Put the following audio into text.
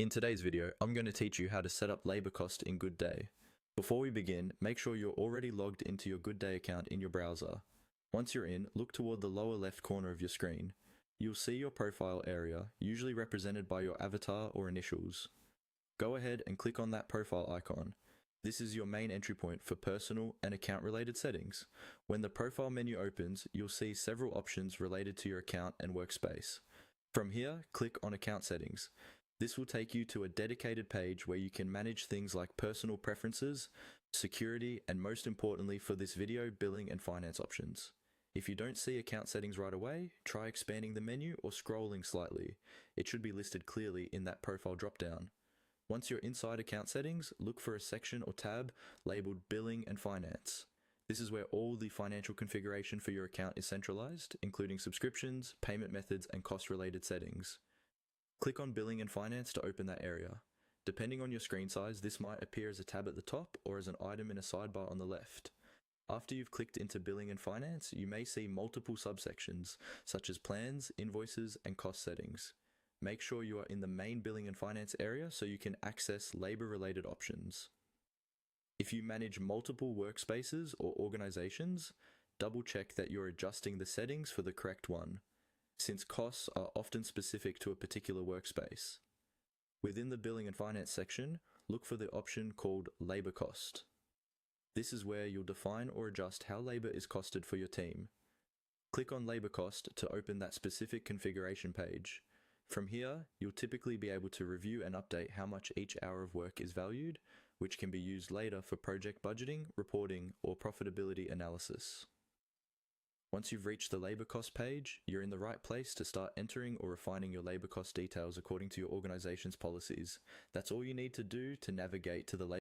In today's video, I'm going to teach you how to set up labor cost in Goodday. Before we begin, make sure you're already logged into your Goodday account in your browser. Once you're in, look toward the lower left corner of your screen. You'll see your profile area, usually represented by your avatar or initials. Go ahead and click on that profile icon. This is your main entry point for personal and account-related settings. When the profile menu opens, you'll see several options related to your account and workspace. From here, click on Account Settings. This will take you to a dedicated page where you can manage things like personal preferences, security, and most importantly for this video, billing and finance options. If you don't see account settings right away, try expanding the menu or scrolling slightly. It should be listed clearly in that profile dropdown. Once you're inside account settings, look for a section or tab labeled Billing and Finance. This is where all the financial configuration for your account is centralized, including subscriptions, payment methods, and cost-related settings. Click on Billing and Finance to open that area. Depending on your screen size, this might appear as a tab at the top or as an item in a sidebar on the left. After you've clicked into Billing and Finance, you may see multiple subsections, such as plans, invoices, and cost settings. Make sure you are in the main Billing and Finance area so you can access labor-related options. If you manage multiple workspaces or organizations, double-check that you're adjusting the settings for the correct one, since costs are often specific to a particular workspace. Within the Billing and Finance section, look for the option called Labor Cost. This is where you'll define or adjust how labor is costed for your team. Click on Labor Cost to open that specific configuration page. From here, you'll typically be able to review and update how much each hour of work is valued, which can be used later for project budgeting, reporting, or profitability analysis. Once you've reached the labor cost page, you're in the right place to start entering or refining your labor cost details according to your organization's policies. That's all you need to do to navigate to the labor